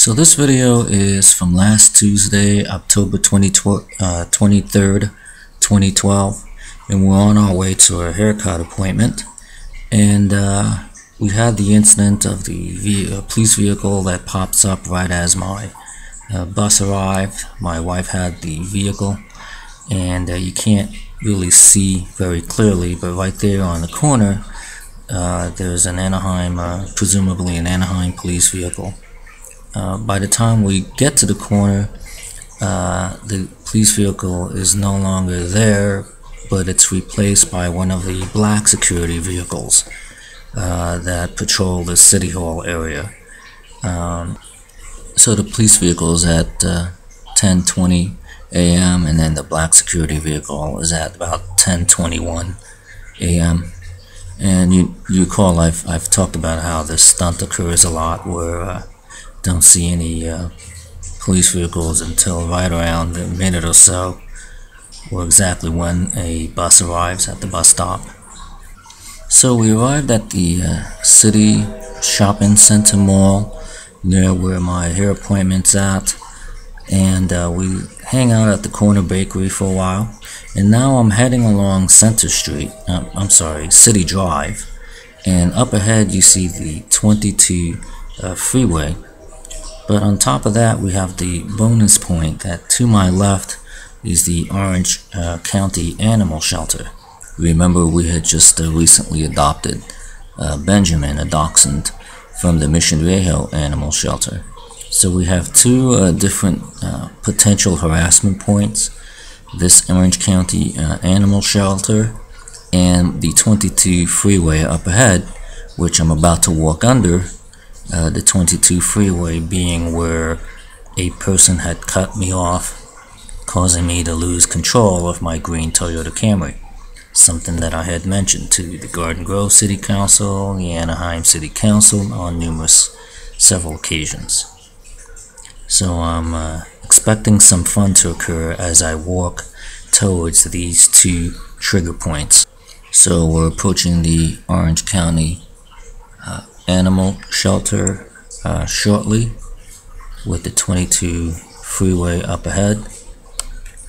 So this video is from last Tuesday, October 23rd, 2012, and we're on our way to a haircut appointment, and we had the incident of the police vehicle that pops up right as my bus arrived. My wife had the vehicle, and you can't really see very clearly, but right there on the corner there's an Anaheim, presumably an Anaheim police vehicle. By the time we get to the corner, the police vehicle is no longer there, but it's replaced by one of the black security vehicles that patrol the City Hall area. So the police vehicle is at 10:20 a.m. and then the black security vehicle is at about 10:21 a.m. And you recall I've talked about how this stunt occurs a lot, where don't see any police vehicles until right around a minute or so, or exactly when a bus arrives at the bus stop. So we arrived at the City Shopping Center Mall, near where my hair appointment's at, and we hang out at the corner bakery for a while, and now I'm heading along Center Street, City Drive, and up ahead you see the 22 freeway. But on top of that, we have the bonus point that to my left is the Orange County Animal Shelter. Remember, we had just recently adopted Benjamin, a dachshund, from the Mission Viejo Animal Shelter. So we have two different potential harassment points: this Orange County Animal Shelter and the 22 freeway up ahead, which I'm about to walk under. The 22 freeway being where a person had cut me off, causing me to lose control of my green Toyota Camry, something that I had mentioned to the Garden Grove City Council, the Anaheim City Council on several occasions. So I'm expecting some fun to occur as I walk towards these two trigger points. So we're approaching the Orange County Animal Shelter shortly, with the 22 freeway up ahead,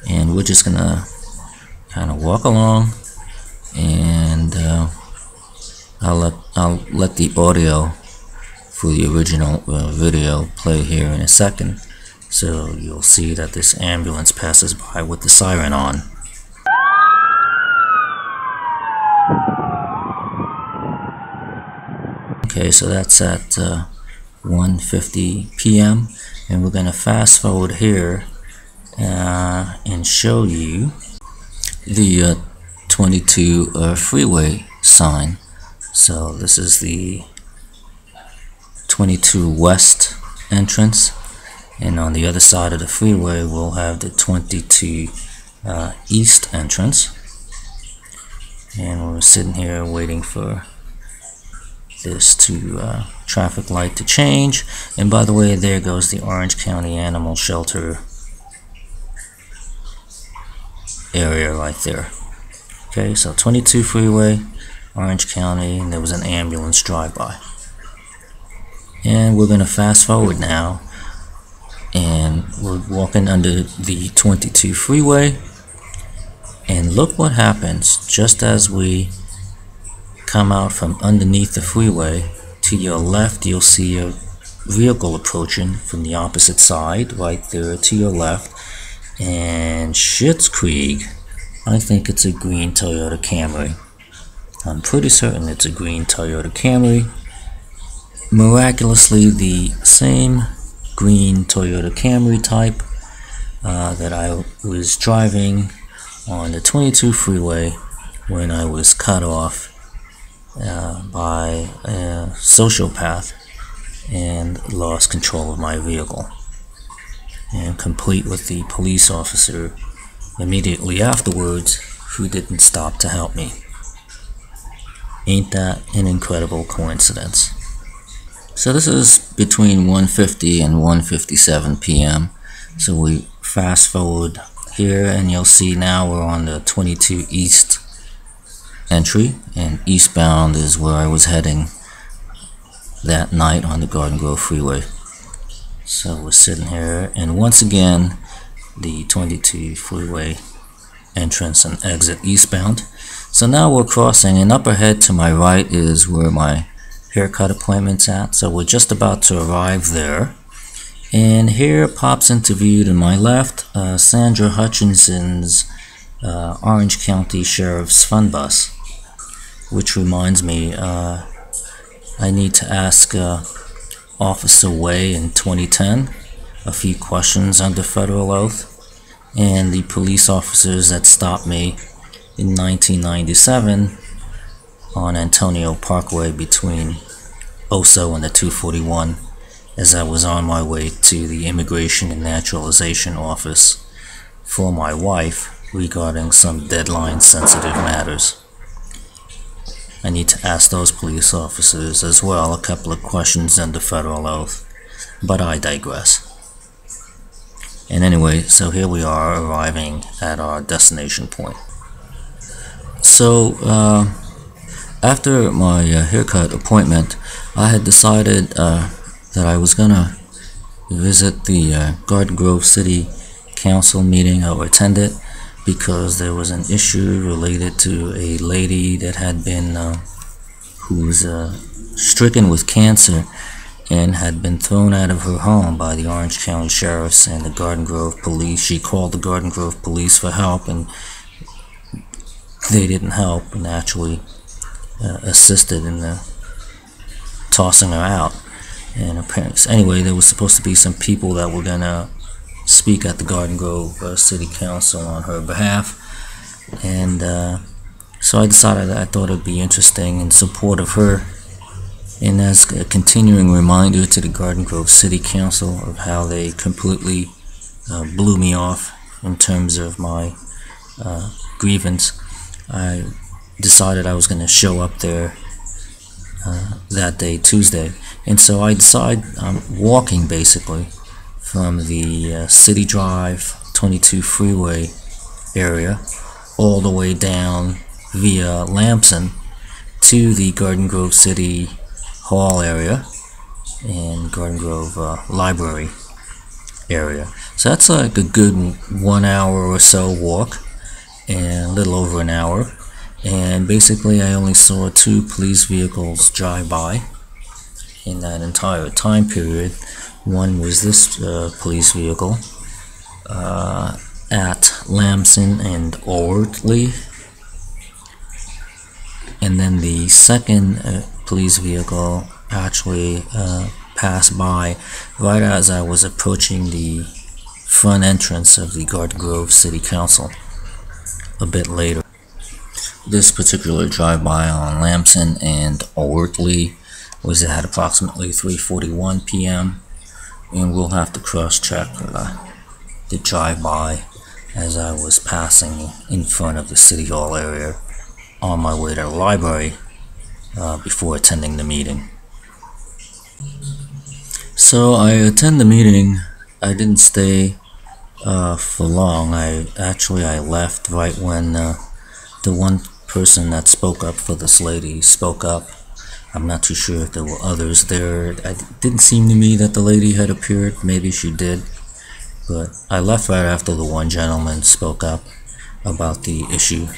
and we're just gonna kind of walk along, and I'll let the audio for the original video play here in a second, so you'll see that this ambulance passes by with the siren on. Okay, so that's at 1:50 p.m. and we're going to fast forward here and show you the 22 freeway sign. So this is the 22 West entrance, and on the other side of the freeway we'll have the 22 East entrance, and we're sitting here waiting for this traffic light to change. And by the way, there goes the Orange County Animal Shelter area right there. Okay, so 22 freeway, Orange County, and there was an ambulance drive-by. And we're going to fast forward now, and we're walking under the 22 freeway, and look what happens just as we come out from underneath the freeway. To your left you'll see a vehicle approaching from the opposite side right there to your left, and Schitt's Creek, I think it's a green Toyota Camry. I'm pretty certain it's a green Toyota Camry. Miraculously, the same green Toyota Camry type that I was driving on the 22 freeway when I was cut off by a sociopath and lost control of my vehicle, and complete with the police officer immediately afterwards who didn't stop to help me. Ain't that an incredible coincidence? So this is between 1:50 and 1:57 p.m. So we fast forward here, and you'll see now we're on the 22 East entry, and eastbound is where I was heading that night on the Garden Grove freeway. So we're sitting here, and once again, the 22 freeway entrance and exit eastbound. So now we're crossing, and up ahead to my right is where my haircut appointment's at. So we're just about to arrive there. And here pops into view to my left, Sandra Hutchinson's Orange County Sheriff's Fund Bus. Which reminds me, I need to ask Officer Way in 2010 a few questions under federal oath, and the police officers that stopped me in 1997 on Antonio Parkway between Oso and the 241 as I was on my way to the Immigration and Naturalization Office for my wife regarding some deadline-sensitive matters. I need to ask those police officers as well a couple of questions under federal oath, but I digress. And anyway, so here we are arriving at our destination point. So after my haircut appointment, I had decided that I was gonna visit the Garden Grove City Council meeting or attend it, because there was an issue related to a lady that had been who was stricken with cancer and had been thrown out of her home by the Orange County Sheriffs and the Garden Grove Police. She called the Garden Grove Police for help, and they didn't help and actually assisted in tossing her out. And apparently, anyway, there was supposed to be some people that were gonna speak at the Garden Grove City Council on her behalf, and so I decided that I thought it would be interesting in support of her, and as a continuing reminder to the Garden Grove City Council of how they completely blew me off in terms of my grievance. I decided I was going to show up there that day, Tuesday, and so I decide I'm walking basically from the City Drive 22 freeway area all the way down via Lamson to the Garden Grove City Hall area and Garden Grove Library area. So that's like a good 1 hour or so walk, and a little over an hour, and basically I only saw 2 police vehicles drive by in that entire time period. One was this police vehicle at Lamson and Ortley, and then the second police vehicle actually passed by right as I was approaching the front entrance of the Garden Grove City Council a bit later. This particular drive-by on Lamson and Ortley was at approximately 3:41 p.m. and we'll have to cross-check the drive-by as I was passing in front of the City Hall area on my way to the library before attending the meeting. So I attend the meeting. I didn't stay for long. I left right when the one person that spoke up for this lady spoke up. I'm not too sure if there were others there. It didn't seem to me that the lady had appeared. Maybe she did. But I left right after the one gentleman spoke up about the issue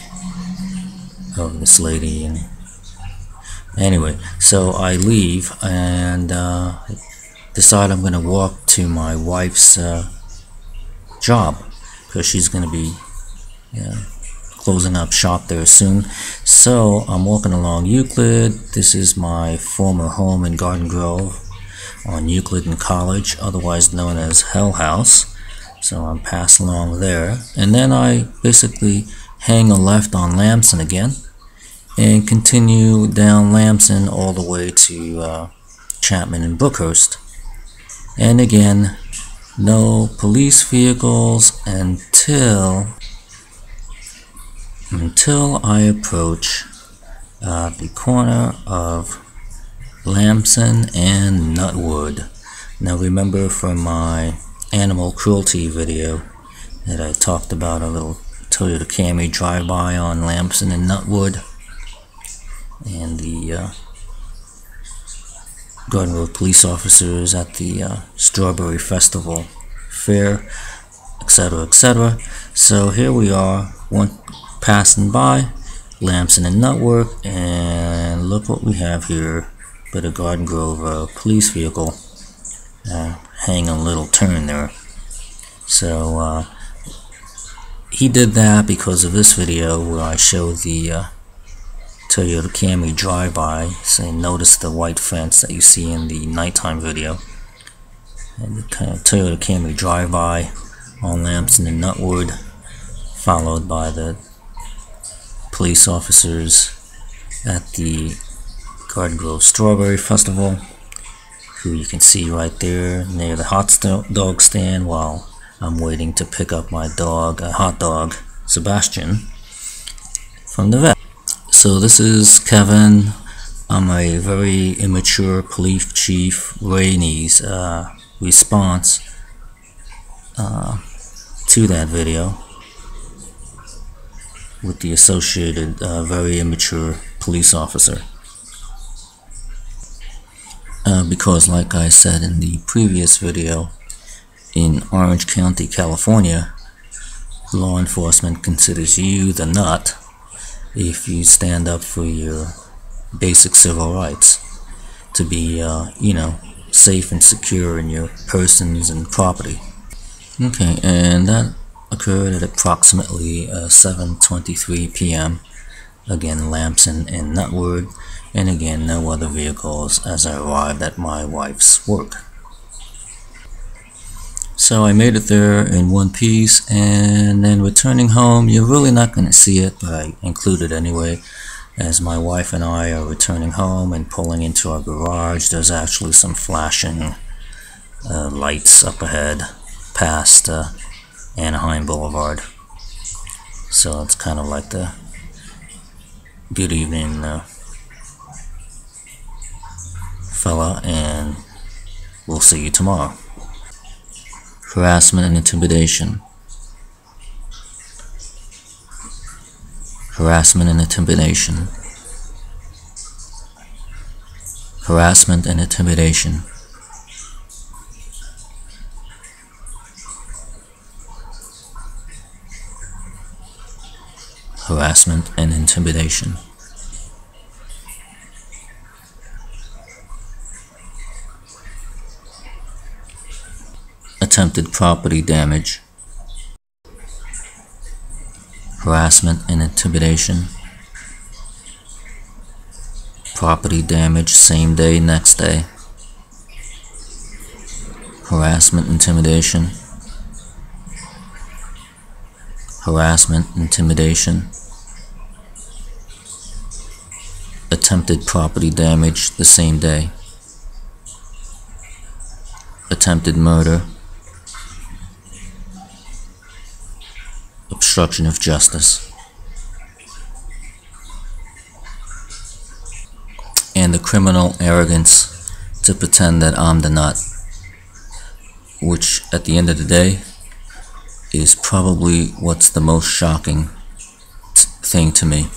of this lady. And anyway, so I leave and decide I'm going to walk to my wife's job, because she's going to be closing up shop there soon. So I'm walking along Euclid. This is my former home in Garden Grove on Euclid and College, otherwise known as Hell House. So I'm passing along there, and then I basically hang a left on Lamson again and continue down Lamson all the way to Chapman and Brookhurst. And again, no police vehicles until I approach the corner of Lamson and Nutwood. Now remember from my animal cruelty video that I talked about a little Toyota Camry drive-by on Lamson and Nutwood, and the Garden Grove police officers at the Strawberry Festival Fair, etc., etc. So here we are, one passing by, Lamson and Nutwork, and look what we have here. But a Garden Grove police vehicle hanging a little turn there. So he did that because of this video where I show the Toyota Camry drive-by, saying notice the white fence that you see in the nighttime video. And the Toyota Camry drive-by on Lamson and Nutwood, followed by the police officers at the Garden Grove Strawberry Festival, who you can see right there near the hot dog stand while I'm waiting to pick up my dog, a hot dog, Sebastian, from the vet. So this is Kevin. I'm a very immature police chief Rainey's response to that video with the associated very immature police officer. Because like I said in the previous video, in Orange County, California, law enforcement considers you the nut if you stand up for your basic civil rights to be, safe and secure in your persons and property. Okay, and that occurred at approximately 7:23 p.m. Again, Lamson and Nutwood, and again, no other vehicles as I arrived at my wife's work. So I made it there in one piece, and then returning home, you're really not going to see it, but I include it anyway. As my wife and I are returning home and pulling into our garage, there's actually some flashing lights up ahead past Anaheim Boulevard. So it's kind of like the good evening fella, and we'll see you tomorrow. Harassment and intimidation. Harassment and intimidation. Harassment and intimidation. Harassment and intimidation. Attempted property damage. Harassment and intimidation. Property damage same day, next day. Harassment, intimidation. Harassment, intimidation. Attempted property damage the same day. Attempted murder. Obstruction of justice. And the criminal arrogance to pretend that I'm the nut, which at the end of the day is probably what's the most shocking thing to me.